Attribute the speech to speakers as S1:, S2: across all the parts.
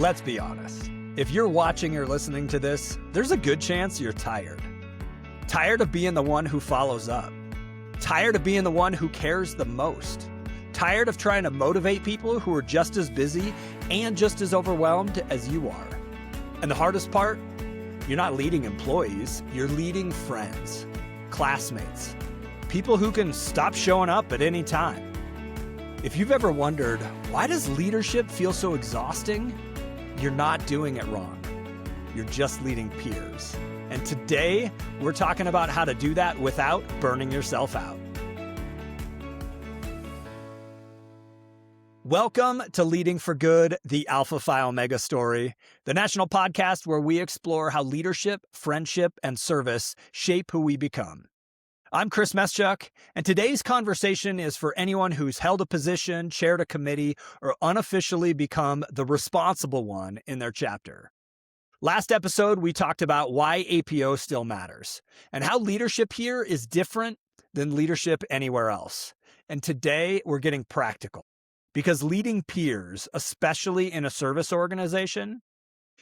S1: Let's be honest. If you're watching or listening to this, there's a good chance you're tired. Tired of being the one who follows up. Tired of being the one who cares the most. Tired of trying to motivate people who are just as busy and just as overwhelmed as you are. And the hardest part? You're not leading employees, you're leading friends, classmates, people who can stop showing up at any time. If you've ever wondered, why does leadership feel so exhausting? You're not doing it wrong. You're just leading peers. And today, we're talking about how to do that without burning yourself out. Welcome to Leading for Good, the Alpha Phi Omega Story, the national podcast where we explore how leadership, friendship, and service shape who we become. I'm Chris Meschuk, and today's conversation is for anyone who's held a position, chaired a committee, or unofficially become the responsible one in their chapter. Last episode, we talked about why APO still matters, and how leadership here is different than leadership anywhere else. And today, we're getting practical, because leading peers, especially in a service organization,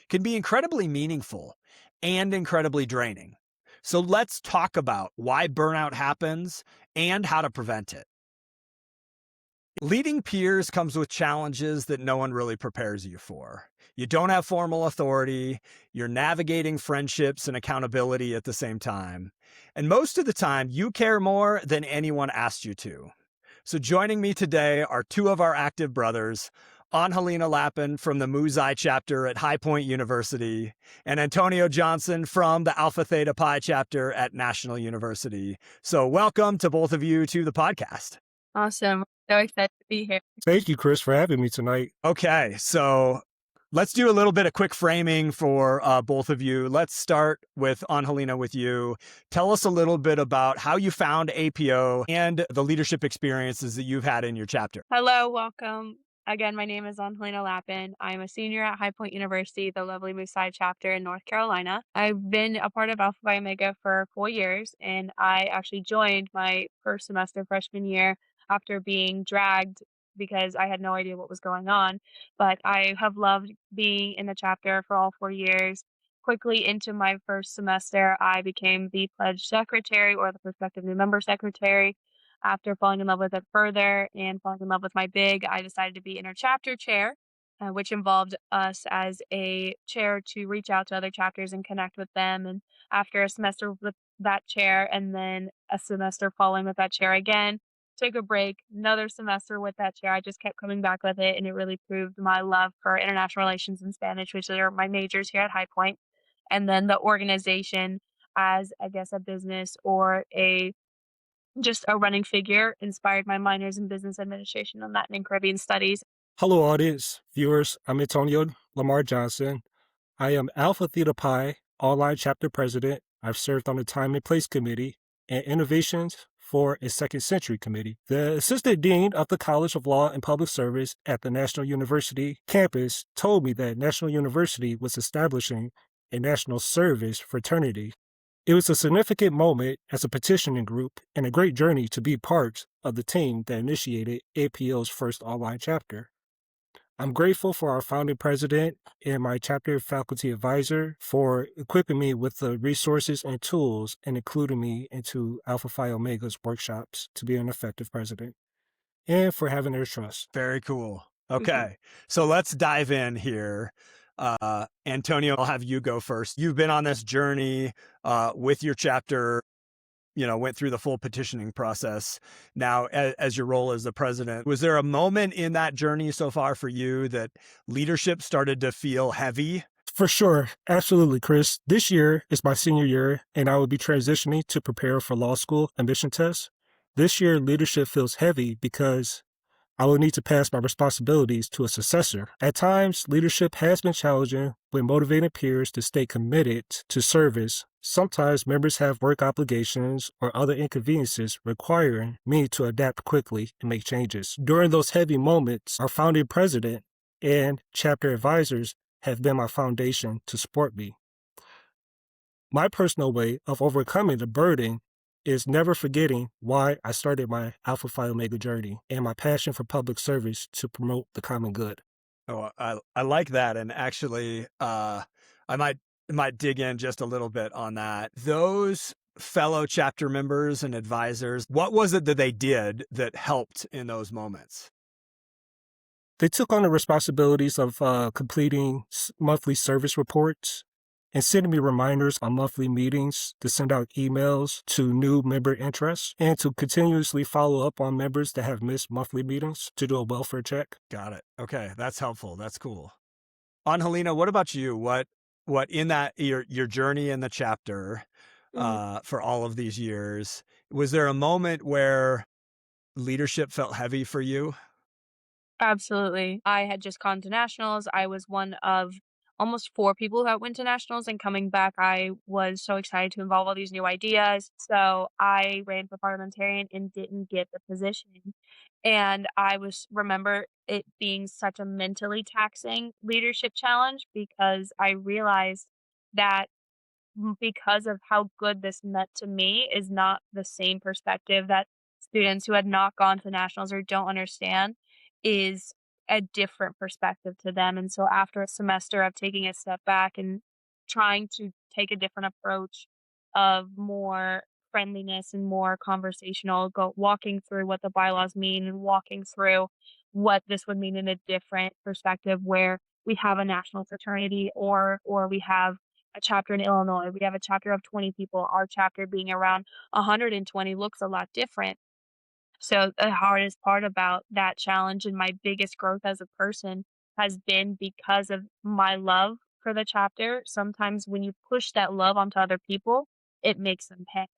S1: can be incredibly meaningful and incredibly draining. So let's talk about why burnout happens and how to prevent it. Leading peers comes with challenges that no one really prepares you for. You don't have formal authority, you're navigating friendships and accountability at the same time. And most of the time, you care more than anyone asked you to. So joining me today are two of our active brothers, Angelina Lappin from the Theta Pi Chapter at High Point University, and Antonio Johnson from the Alpha Theta Pi Chapter at National University. So welcome to both of you to the podcast.
S2: Awesome. So excited to be here.
S3: Thank you, Chris, for having me tonight.
S1: Okay, so let's do a little bit of quick framing for both of you. Let's start with Angelina, with you. Tell us a little bit about how you found APO and the leadership experiences that you've had in your chapter.
S2: Hello, welcome. Again, my name is Angelina Lappin. I'm a senior at High Point University, the lovely Meschuk Phi Chapter in North Carolina. I've been a part of Alpha Phi Omega for 4 years, and I actually joined my first semester freshman year after being dragged because I had no idea what was going on. But I have loved being in the chapter for all 4 years. Quickly into my first semester, I became the pledge secretary, or the prospective new member secretary. After falling in love with it further and falling in love with my big, I decided to be inter-chapter chair, which involved us as a chair to reach out to other chapters and connect with them. And after a semester with that chair and then a semester following with that chair again, took a break, another semester with that chair. I just kept coming back with it, and it really proved my love for international relations and Spanish, which are my majors here at High Point. And then the organization as, I guess, a business or just a running figure inspired my minors in business administration and Latin and Caribbean studies.
S3: Hello, audience, viewers. I'm Antonio Lamar Johnson. I am Alpha Theta Pi Online Chapter President. I've served on the Time and Place Committee and Innovations for a Second Century Committee. The Assistant Dean of the College of Law and Public Service at the National University campus told me that National University was establishing a national service fraternity. It was a significant moment as a petitioning group and a great journey to be part of the team that initiated APO's first online chapter. I'm grateful for our founding president and my chapter faculty advisor for equipping me with the resources and tools and including me into Alpha Phi Omega's workshops to be an effective president, and for having their trust.
S1: Very cool. Okay, so let's dive in here. Antonio, I'll have you go first. You've been on this journey with your chapter, went through the full petitioning process. Now, as your role as the president, was there a moment in that journey so far for you that leadership started to feel heavy?
S3: For sure. Absolutely, Chris. This year is my senior year, and I will be transitioning to prepare for law school admission tests. This year, leadership feels heavy because I will need to pass my responsibilities to a successor. At times, leadership has been challenging when motivating peers to stay committed to service. Sometimes members have work obligations or other inconveniences requiring me to adapt quickly and make changes. During those heavy moments, our founding president and chapter advisors have been my foundation to support me. My personal way of overcoming the burden is never forgetting why I started my Alpha Phi Omega journey and my passion for public service to promote the common good.
S1: Oh, I like that, and actually, I might dig in just a little bit on that. Those fellow chapter members and advisors, what was it that they did that helped in those moments?
S3: They took on the responsibilities of completing monthly service reports and sending me reminders on monthly meetings to send out emails to new member interests and to continuously follow up on members that have missed monthly meetings to do a welfare check.
S1: Got it. Okay, that's helpful. That's cool. Angelina, what about you? What in that your journey in the chapter
S2: Mhm.
S1: for all of these years, was there a moment where leadership felt heavy for you?
S2: Absolutely. I had just gone to nationals. I was one of almost 4 people that went to nationals, and coming back, I was so excited to involve all these new ideas. So I ran for parliamentarian and didn't get the position. And I was remember it being such a mentally taxing leadership challenge because I realized that because of how good this meant to me is not the same perspective that students who had not gone to nationals or don't understand is a different perspective to them. And so after a semester of taking a step back and trying to take a different approach of more friendliness and more conversational, go walking through what the bylaws mean and walking through what this would mean in a different perspective where we have a national fraternity or we have a chapter in Illinois. We have a chapter of 20 people. Our chapter being around 120 looks a lot different. So the hardest part about that challenge and my biggest growth as a person has been because of my love for the chapter. Sometimes when you push that love onto other people, it makes them panic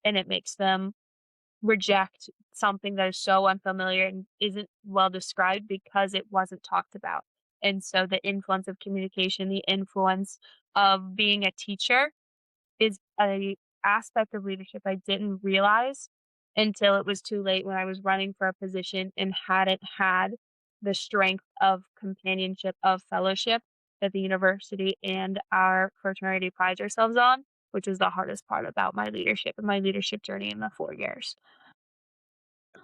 S2: and it makes them reject something that is so unfamiliar and isn't well described because it wasn't talked about. And so the influence of communication, the influence of being a teacher is a aspect of leadership I didn't realize until it was too late when I was running for a position and hadn't had the strength of companionship, of fellowship that the university and our fraternity prides ourselves on, which is the hardest part about my leadership and my leadership journey in the 4 years.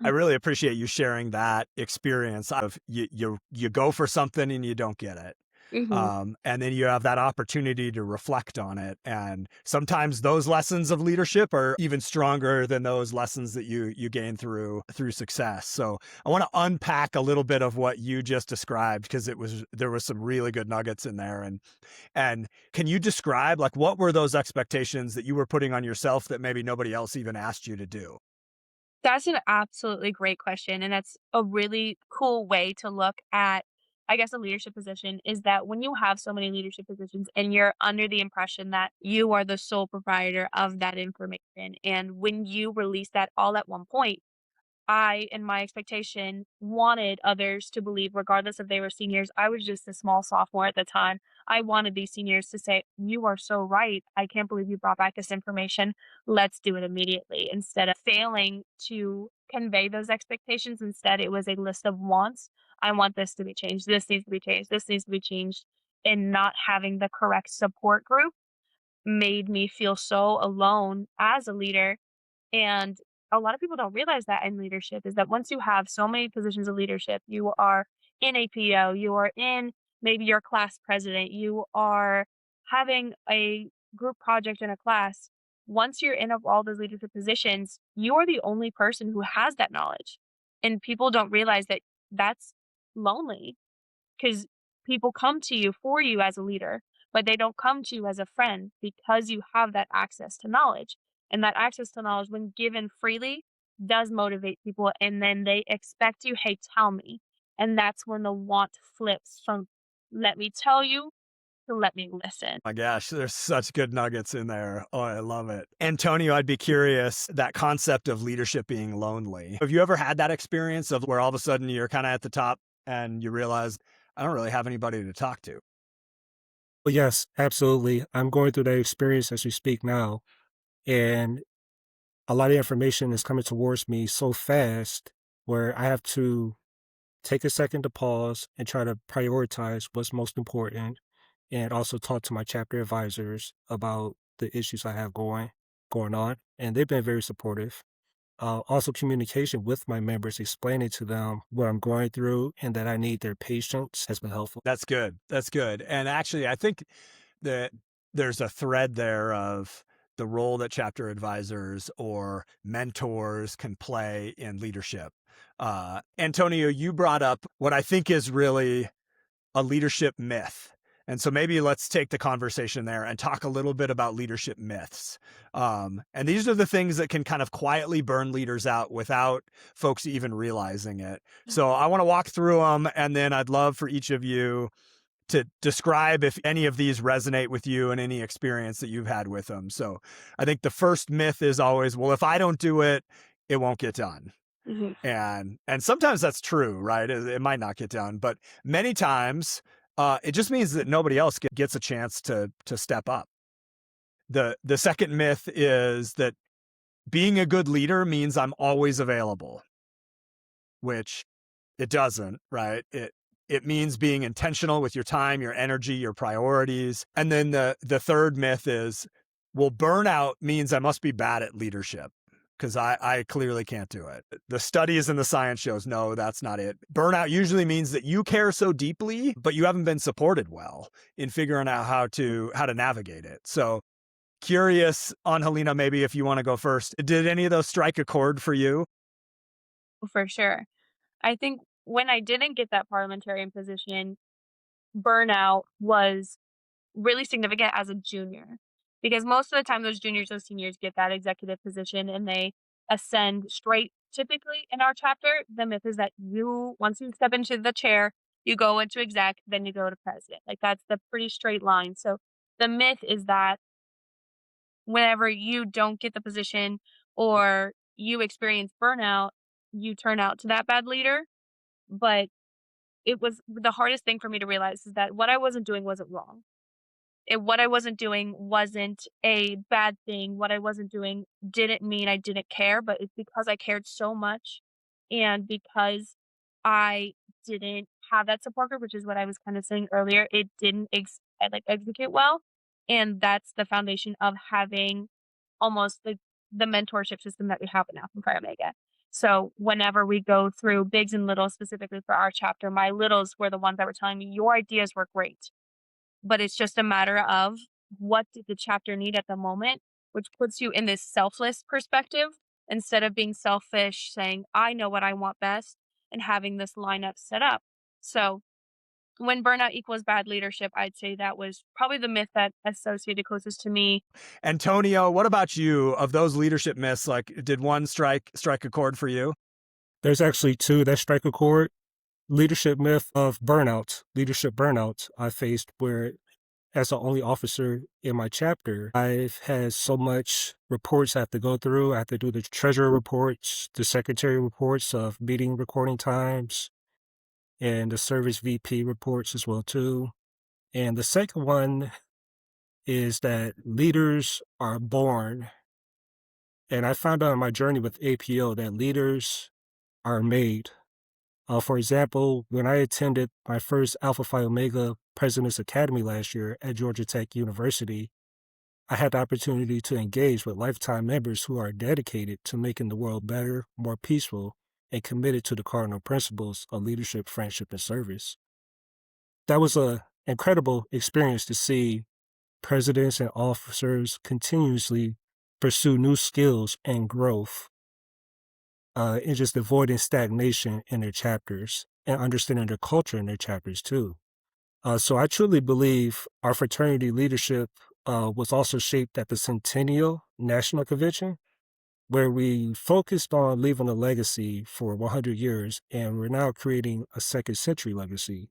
S1: I really appreciate you sharing that experience of you go for something and you don't get it.
S2: Mhm.
S1: And then you have that opportunity to reflect on it. And sometimes those lessons of leadership are even stronger than those lessons that you gain through success. So I want to unpack a little bit of what you just described because there was some really good nuggets in there. And can you describe like what were those expectations that you were putting on yourself that maybe nobody else even asked you to do?
S2: That's an absolutely great question, and that's a really cool way to look at, I guess, a leadership position is that when you have so many leadership positions and you're under the impression that you are the sole proprietor of that information, and when you release that all at one point, I, in my expectation, wanted others to believe, regardless if they were seniors. I was just a small sophomore at the time. I wanted these seniors to say, "You are so right. I can't believe you brought back this information. Let's do it immediately." Instead of failing to convey those expectations, instead, it was a list of wants. I want this to be changed. This needs to be changed. This needs to be changed. And not having the correct support group made me feel so alone as a leader and a lot of people don't realize that in leadership is that once you have so many positions of leadership, you are in APO, you are in maybe your class president, you are having a group project in a class. Once you're in all those leadership positions, you are the only person who has that knowledge. And people don't realize that that's lonely because people come to you for you as a leader, but they don't come to you as a friend because you have that access to knowledge. And that access to knowledge, when given freely, does motivate people. And then they expect you, hey, tell me. And that's when the want flips from let me tell you to let me listen.
S1: My gosh, there's such good nuggets in there. Oh, I love it. Antonio, I'd be curious that concept of leadership being lonely. Have you ever had that experience of where all of a sudden you're kind of at the top and you realize, I don't really have anybody to talk to?
S3: But yes, absolutely. I'm going through that experience as we speak now. And a lot of information is coming towards me so fast where I have to take a second to pause and try to prioritize what's most important and also talk to my chapter advisors about the issues I have going on. And they've been very supportive. Also communication with my members, explaining to them what I'm going through and that I need their patience has been helpful.
S1: That's good. That's good. And actually, I think that there's a thread there of the role that chapter advisors or mentors can play in leadership. Antonio, you brought up what I think is really a leadership myth. And so maybe let's take the conversation there and talk a little bit about leadership myths. And these are the things that can kind of quietly burn leaders out without folks even realizing it. So I want to walk through them, and then I'd love for each of you to describe if any of these resonate with you and any experience that you've had with them. So I think the first myth is always, well, if I don't do it, it won't get done.
S2: Mm-hmm.
S1: And sometimes that's true, right? It might not get done, but many times it just means that nobody else gets a chance to step up. The second myth is that being a good leader means I'm always available, which it doesn't, right? It means being intentional with your time, your energy, your priorities. And then the third myth is, well, burnout means I must be bad at leadership, because I clearly can't do it. The studies and the science shows, no, that's not it. Burnout usually means that you care so deeply, but you haven't been supported well in figuring out how to navigate it. So curious, Angelina, maybe if you want to go first. Did any of those strike a chord for you?
S2: For sure. I think when I didn't get that parliamentarian position, burnout was really significant as a junior, because most of the time those juniors, those seniors get that executive position and they ascend straight. Typically in our chapter, the myth is that once you step into the chair, you go into exec, then you go to president. Like, that's the pretty straight line. So the myth is that whenever you don't get the position or you experience burnout, you turn out to that bad leader. But it was the hardest thing for me to realize is that what I wasn't doing wasn't wrong. What I wasn't doing wasn't a bad thing. What I wasn't doing didn't mean I didn't care, but it's because I cared so much and because I didn't have that support group, which is what I was kind of saying earlier. It didn't execute well. And that's the foundation of having almost the mentorship system that we have in Alpha Phi Omega. So whenever we go through bigs and littles, specifically for our chapter, my littles were the ones that were telling me your ideas were great, but it's just a matter of what did the chapter need at the moment, which puts you in this selfless perspective instead of being selfish, saying, I know what I want best, and having this lineup set up. So when burnout equals bad leadership, I'd say that was probably the myth that associated closest to me.
S1: Antonio, what about you? Of those leadership myths, like, did one strike a chord for you?
S3: There's actually two that strike a chord. Leadership myth of burnout, leadership burnout I faced, where as the only officer in my chapter, I've had so much reports I have to go through. I have to do the treasurer reports, the secretary reports of meeting recording times, and the service VP reports as well too. And the second one is that leaders are born. And I found out on my journey with APO that leaders are made. For example, when I attended my first Alpha Phi Omega President's Academy last year at Georgia Tech University, I had the opportunity to engage with lifetime members who are dedicated to making the world better, more peaceful, and committed to the cardinal principles of leadership, friendship, and service. That was an incredible experience to see presidents and officers continuously pursue new skills and growth, and just avoiding stagnation in their chapters and understanding their culture in their chapters too. So I truly believe our fraternity leadership was also shaped at the Centennial National Convention, where we focused on leaving a legacy for 100 years, and we're now creating a second century legacy.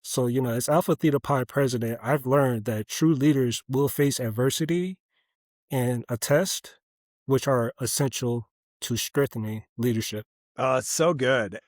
S3: So, as Alpha Theta Pi president, I've learned that true leaders will face adversity and a test, which are essential to strengthening leadership.
S1: It's so good.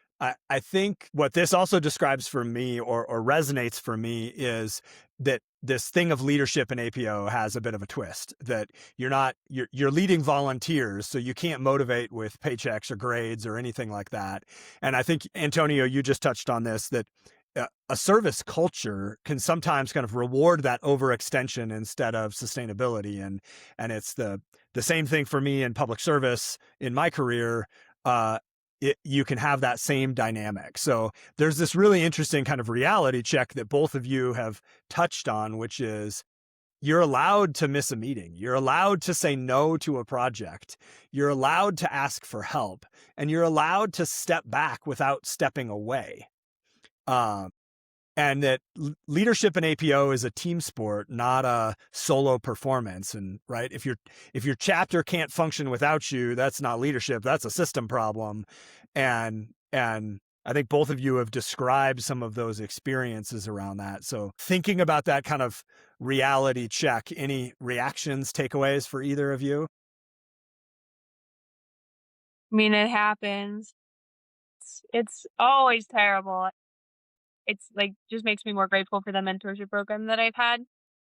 S1: I think what this also describes for me, or resonates for me, is that this thing of leadership in APO has a bit of a twist, that you're leading volunteers, so you can't motivate with paychecks or grades or anything like that. And I think, Antonio, you just touched on this, that a service culture can sometimes kind of reward that overextension instead of sustainability. And it's the same thing for me in public service in my career. You can have that same dynamic. So there's this really interesting kind of reality check that both of you have touched on, which is you're allowed to miss a meeting. You're allowed to say no to a project. You're allowed to ask for help, and you're allowed to step back without stepping away. And that leadership in APO is a team sport, not a solo performance. And right, if your chapter can't function without you, that's not leadership. That's a system problem. And I think both of you have described some of those experiences around that. So thinking about that kind of reality check, any reactions, takeaways for either of you?
S2: I mean, it happens. It's always terrible. It's like just makes me more grateful for the mentorship program that I've had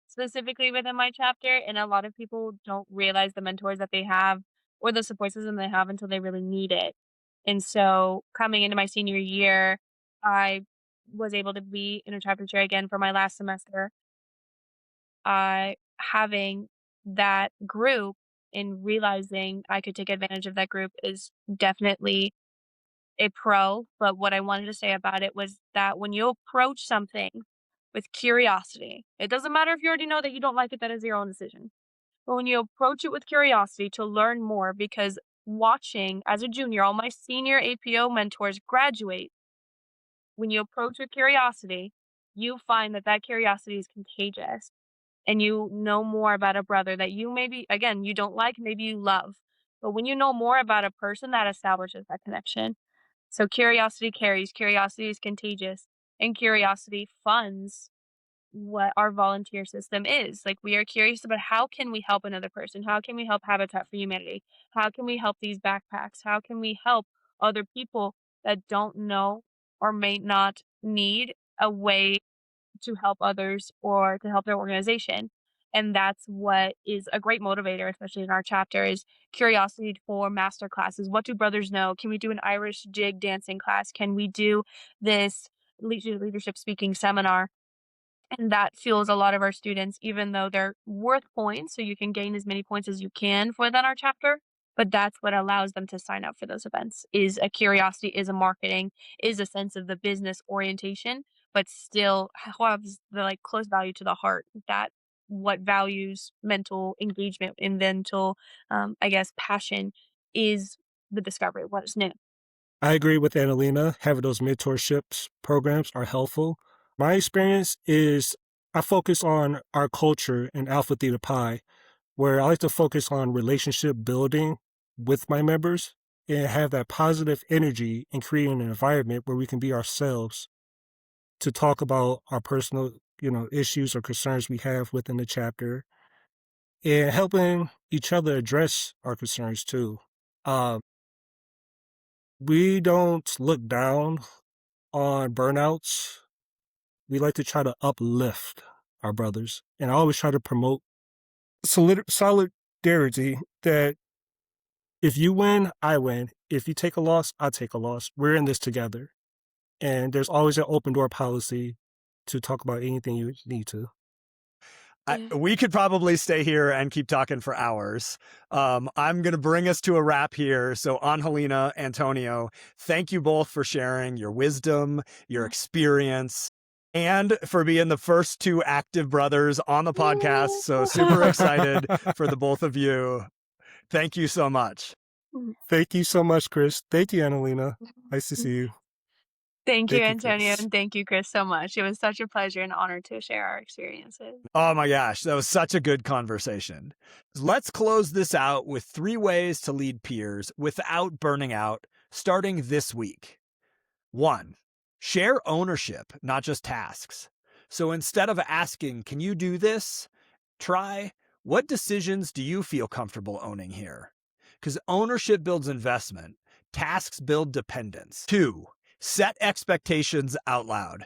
S2: specifically within my chapter. And a lot of people don't realize the mentors that they have or the support system they have until they really need it. And so coming into my senior year, I was able to be in a chapter chair again for my last semester. Having that group and realizing I could take advantage of that group is definitely a pro, but what I wanted to say about it was that when you approach something with curiosity, it doesn't matter if you already know that you don't like it, that is your own decision. But when you approach it with curiosity to learn more, because watching as a junior, all my senior APO mentors graduate, when you approach with curiosity, you find that that curiosity is contagious and you know more about a brother that you maybe, again, you don't like, maybe you love. But when you know more about a person, that establishes that connection. So curiosity carries, curiosity is contagious, and curiosity funds what our volunteer system is. Like we are curious about how can we help another person? How can we help Habitat for Humanity? How can we help these backpacks? How can we help other people that don't know or may not need a way to help others or to help their organization? And that's what is a great motivator, especially in our chapter, is curiosity for master classes. What do brothers know? Can we do an Irish jig dancing class? Can we do this leadership speaking seminar? And that fuels a lot of our students, even though they're worth points. So you can gain as many points as you can for that our chapter. But that's what allows them to sign up for those events is a curiosity, is a marketing, is a sense of the business orientation, but still has the like close value to the heart that what values mental engagement and mental, I guess, passion is the discovery of what is new.
S3: I agree with Angelina. Having those mentorships programs are helpful. My experience is I focus on our culture in Alpha Theta Pi, where I like to focus on relationship building with my members and have that positive energy and creating an environment where we can be ourselves to talk about our personal, issues or concerns we have within the chapter and helping each other address our concerns too. Um, we don't look down on burnouts. We like to try to uplift our brothers. And I always try to promote solidarity that if you win, I win. If you take a loss, I take a loss. We're in this together. And there's always an open door policy to talk about anything you need to.
S1: We could probably stay here and keep talking for hours. I'm going to bring us to a wrap here. So Angelina, Antonio, thank you both for sharing your wisdom, your experience, and for being the first two active brothers on the podcast. So super excited for the both of you. Thank you so much.
S3: Thank you so much, Chris. Thank you, Angelina. Nice to see you.
S2: Thank you,
S3: Thank you,
S2: Antonio,
S3: Chris.
S2: and thank you, Chris, so much. It was such a pleasure and honor to share our experiences.
S1: Oh my gosh, that was such a good conversation. Let's close this out with 3 ways to lead peers without burning out, starting this week. 1, share ownership, not just tasks. So instead of asking, can you do this? Try, what decisions do you feel comfortable owning here? Because ownership builds investment, tasks build dependence. 2, set expectations out loud.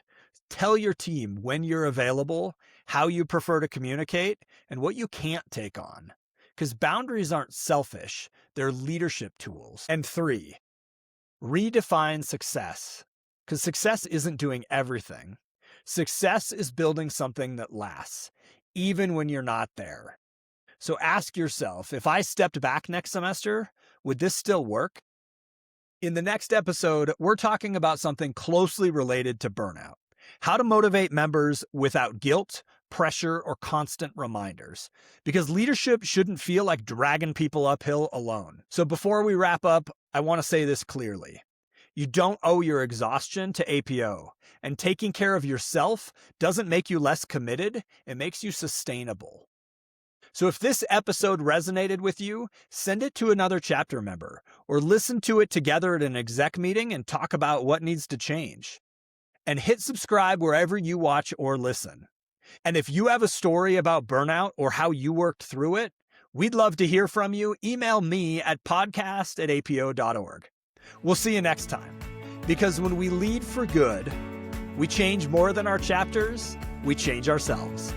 S1: Tell your team when you're available, how you prefer to communicate, and what you can't take on. Because boundaries aren't selfish, they're leadership tools. And 3, redefine success. because success isn't doing everything. Success is building something that lasts, even when you're not there. So ask yourself, if I stepped back next semester, would this still work? In the next episode, we're talking about something closely related to burnout: how to motivate members without guilt, pressure, or constant reminders. Because leadership shouldn't feel like dragging people uphill alone. So before we wrap up, I want to say this clearly. You don't owe your exhaustion to APO, and taking care of yourself doesn't make you less committed, it makes you sustainable. So if this episode resonated with you, send it to another chapter member, or listen to it together at an exec meeting and talk about what needs to change. And hit subscribe wherever you watch or listen. And if you have a story about burnout or how you worked through it, we'd love to hear from you. Email me at podcast@apo.org. We'll see you next time. Because when we lead for good, we change more than our chapters, we change ourselves.